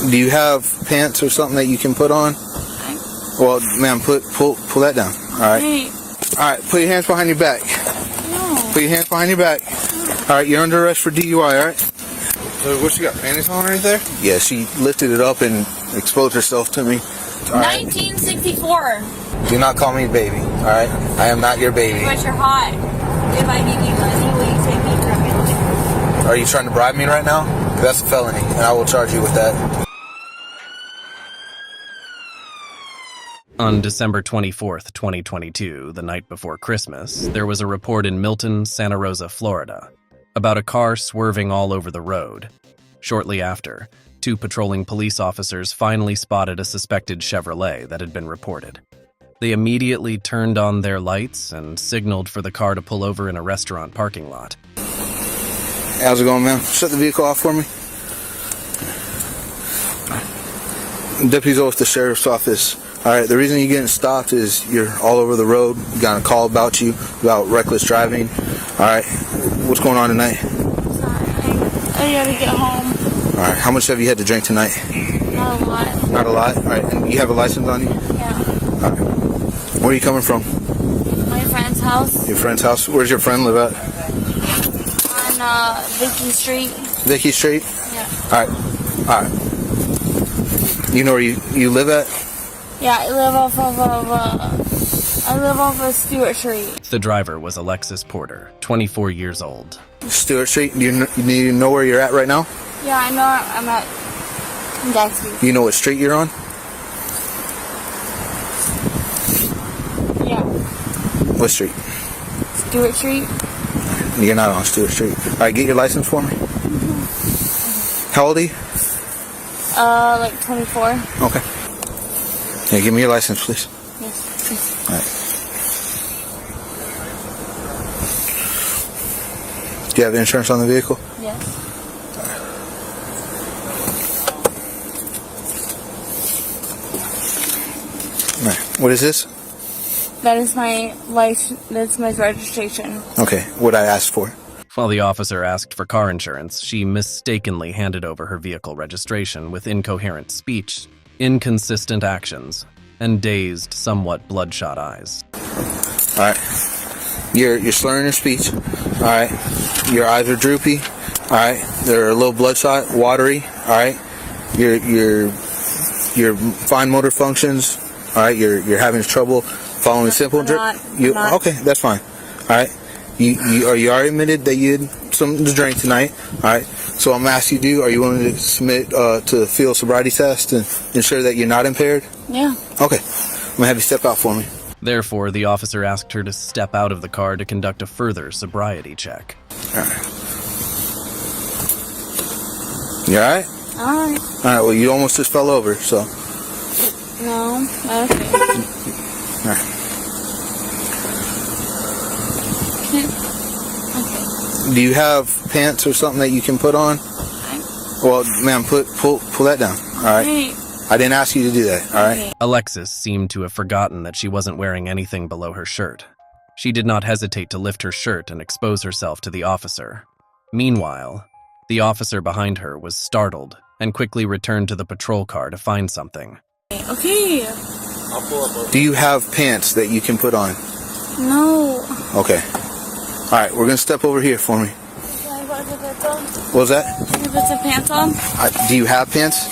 Do you have pants or something that you can put on? Well, ma'am, pull that down. All right. Hey. All right. Put your hands behind your back. No. Put your hands behind your back. All right. You're under arrest for DUI. All right. So what, she got panties on right there? Yeah. She lifted it up and exposed herself to me. All 1964. Right. Do not call me baby. All right. I am not your baby. But you're hot. If I give you money, will you take me from it? Are you trying to bribe me right now? That's a felony, and I will charge you with that. On December 24th, 2022, the night before Christmas, there was a report in Milton, Santa Rosa, Florida, about a car swerving all over the road. Shortly after, 2 patrolling police officers finally spotted a suspected Chevrolet that had been reported. They immediately turned on their lights and signaled for the car to pull over in a restaurant parking lot. How's it going, ma'am? Shut the vehicle off for me. Deputies over at the sheriff's office. All right, the reason you're getting stopped is you're all over the road. We got a call about you, about reckless driving. All right, what's going on tonight? I gotta get home. All right, how much have you had to drink tonight? Not a lot. Not a lot? All right, and you have a license on you? Yeah. All right. Where are you coming from? My friend's house. Your friend's house? Where's your friend live at? On Vicky Street. Vicky Street? Yeah. All right. All right. You know where you live at? Yeah, I live off of Stewart Street. The driver was Alexis Porter, 24 years old. Stewart Street? Do you know where you're at right now? Yeah, I know I'm at Zaxby. You know what street you're on? Yeah. What street? Stewart Street. You're not on Stewart Street. All right, get your license for me. How old are you? Like 24. Okay. Yeah, give me your license, please. Yes. All right. Do you have insurance on the vehicle? Yes. All right. What is this? That is my license. That's my registration. Okay. What I asked for? While the officer asked for car insurance, she mistakenly handed over her vehicle registration with incoherent speech, inconsistent actions, and dazed, somewhat bloodshot eyes. All right. You're slurring your speech. All right. Your eyes are droopy. All right. They're a little bloodshot, watery. All right. Your fine motor functions. All right. You're having trouble following simple. Okay, that's fine. All right. You already admitted that you had something to drink tonight. All right. So I'm asking you, are you willing to submit to the field sobriety test and ensure that you're not impaired? Yeah. Okay. I'm gonna have you step out for me. Therefore, the officer asked her to step out of the car to conduct a further sobriety check. All right. You all right? All right. All right. Well, you almost just fell over, so. No. Okay. All right. Okay. Do you have pants or something that you can put on? Well, ma'am, pull that down. All right. Hey. I didn't ask you to do that. All right. Okay. Alexis seemed to have forgotten that she wasn't wearing anything below her shirt. She did not hesitate to lift her shirt and expose herself to the officer. Meanwhile, the officer behind her was startled and quickly returned to the patrol car to find something. Okay. I'll pull up. Do you have pants that you can put on? No. Okay. All right, we're gonna step over here for me. Can I put the pants on? What was that? Can I put some pants on? Do you have pants?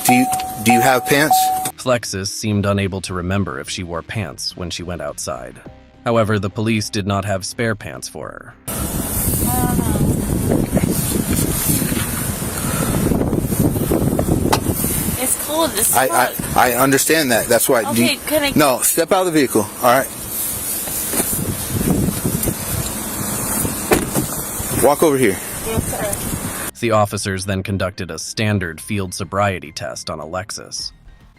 Do you have pants? Alexis seemed unable to remember if she wore pants when she went outside. However, the police did not have spare pants for her. I don't know. It's cold as fuck. I understand that. That's why. Okay, can I? No, step out of the vehicle. All right. Walk over here. Yes, sir. The officers then conducted a standard field sobriety test on Alexis.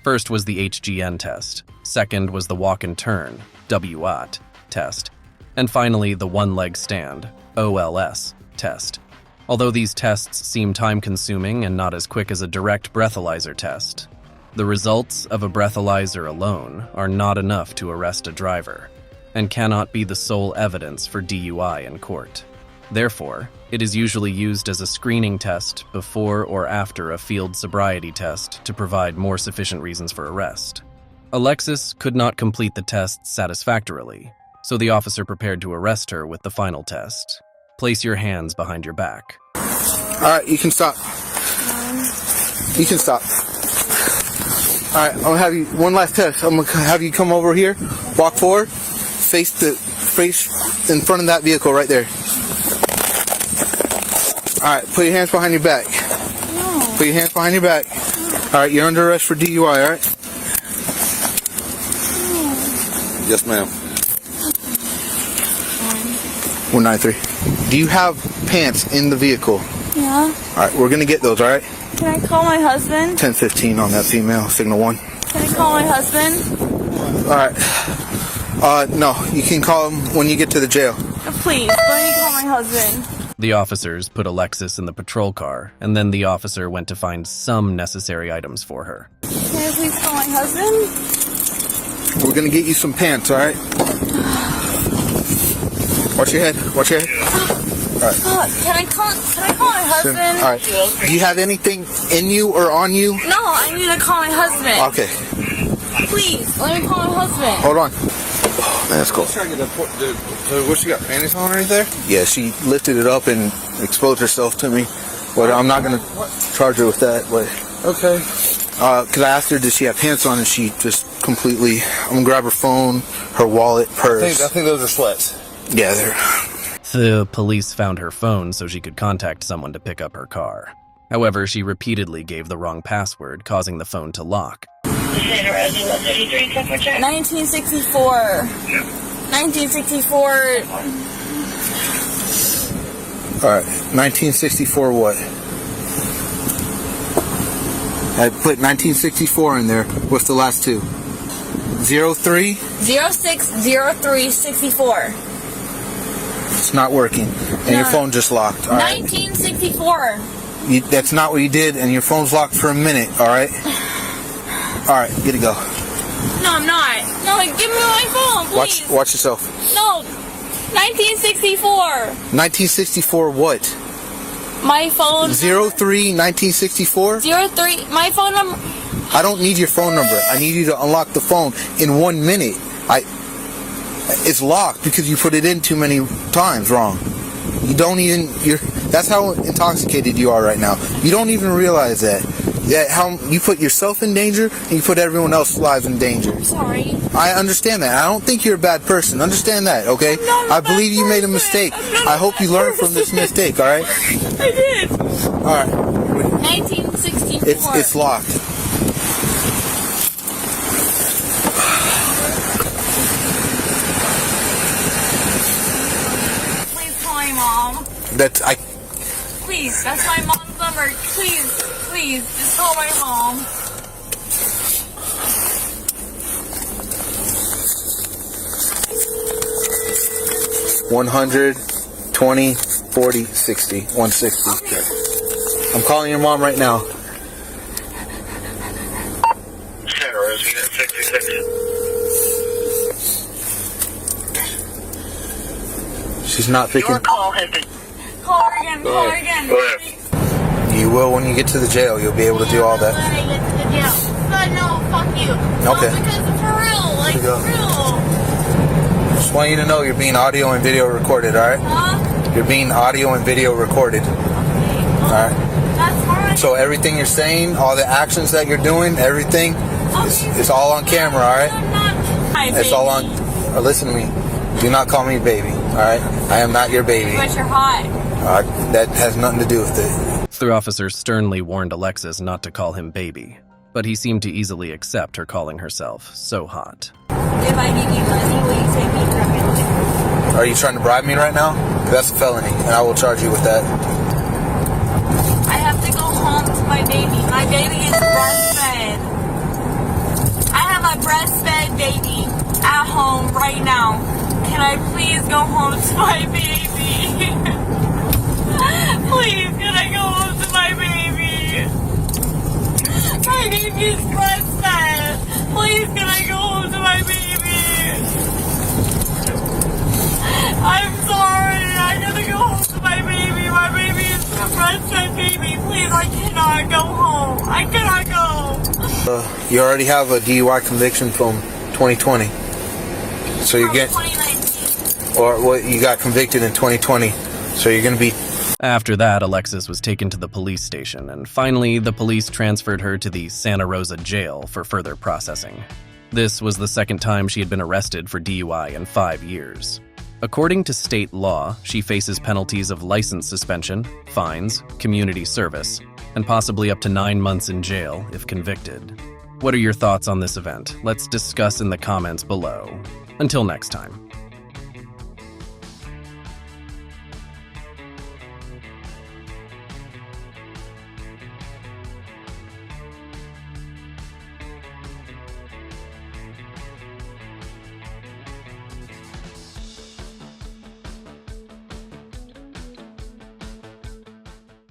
First was the HGN test. Second was the walk and turn, WOT, test. And finally, the one-leg stand, OLS, test. Although these tests seem time-consuming and not as quick as a direct breathalyzer test, the results of a breathalyzer alone are not enough to arrest a driver and cannot be the sole evidence for DUI in court. Therefore, it is usually used as a screening test before or after a field sobriety test to provide more sufficient reasons for arrest. Alexis could not complete the test satisfactorily, so the officer prepared to arrest her with the final test. Place your hands behind your back. Alright, you can stop. You can stop. Alright, I'm gonna have you, one last test. I'm gonna have you come over here, walk forward, face in front of that vehicle right there. Alright, put your hands behind your back. No. Put your hands behind your back. Alright, you're under arrest for DUI, alright? Yes, ma'am. 193. Do you have pants in the vehicle? Yeah. Alright, we're gonna get those, alright? Can I call my husband? 1015 on that female, signal 1. Can I call my husband? Alright. No, you can call him when you get to the jail. Please, let me call my husband. The officers put Alexis in the patrol car, and then the officer went to find some necessary items for her. Can I please call my husband? We're gonna get you some pants, alright? Watch your head, watch your head. Alright. Can I call my husband? Alright. Do you have anything in you or on you? No, I need to call my husband. Okay. Please, let me call my husband. Hold on. Oh, man, that's cool. What, she got panties on right there? Yeah, she lifted it up and exposed herself to me. But I'm not gonna charge her with that. But Okay. because I asked her, did she have pants on, and she just completely. I'm gonna grab her phone, her wallet, purse. I think those are sweats. Yeah, they're. The police found her phone so she could contact someone to pick up her car. However, she repeatedly gave the wrong password, causing the phone to lock. 1964. 1964. Alright, 1964 what? I put 1964 in there. What's the last two? 03? 060364. It's not working. And your phone just locked. All right? 1964. That's not what you did, and your phone's locked for a minute, alright? Alright, get it go. No, I'm not. No, give me my phone, please. Watch yourself. No. 1964. 1964 what? My phone. 03 1964? 03. My phone number. I don't need your phone number. I need you to unlock the phone in 1 minute. It's locked because you put it in too many times wrong. You don't even. That's how intoxicated you are right now. You don't even realize that. How you put yourself in danger and you put everyone else's lives in danger. I'm sorry. I understand that. I don't think you're a bad person. Understand that, okay? I believe you made a mistake. I hope you learn from this mistake, alright? I did. Alright. 1964. It's locked. Please call my mom. Please, that's my mom's number. Please, just call my mom. $120, 40, 60, 160. Okay. I'm calling your mom right now. She's not picking. Your call has been. Call her again. Call her again. You will when you get to the jail. You'll be able to do all that. When I get to the jail. But no, fuck you. Okay. No, because for real. Like, Here you go. for real. Just want you to know you're being audio and video recorded, alright? Huh? You're being audio and video recorded. Alright? That's fine. So everything you're saying, all the actions that you're doing, everything, it's all on camera, alright? It's all on. Listen to me. Do not call me baby, alright? I am not your baby. But you're hot. That has nothing to do with it. The officer sternly warned Alexis not to call him baby, but he seemed to easily accept her calling herself so hot. If I give you money, will you take me from Milton? Are you trying to bribe me right now? That's a felony, and I will charge you with that. I have to go home to my baby. My baby is breastfed. I have a breastfed baby at home right now. Can I please go home to my baby? Please, can I go home to my baby? My baby is breastfed. Please, can I go home to my baby? I'm sorry. I gotta go home to my cannot go home. I cannot go. You already have a DUI conviction from 2020. So you're From getting, 2019. or what, you got convicted in 2020. So you're going to be. After that, Alexis was taken to the police station, and finally, the police transferred her to the Santa Rosa jail for further processing. This was the second time she had been arrested for DUI in 5 years. According to state law, she faces penalties of license suspension, fines, community service, and possibly up to 9 months in jail if convicted. What are your thoughts on this event? Let's discuss in the comments below. Until next time.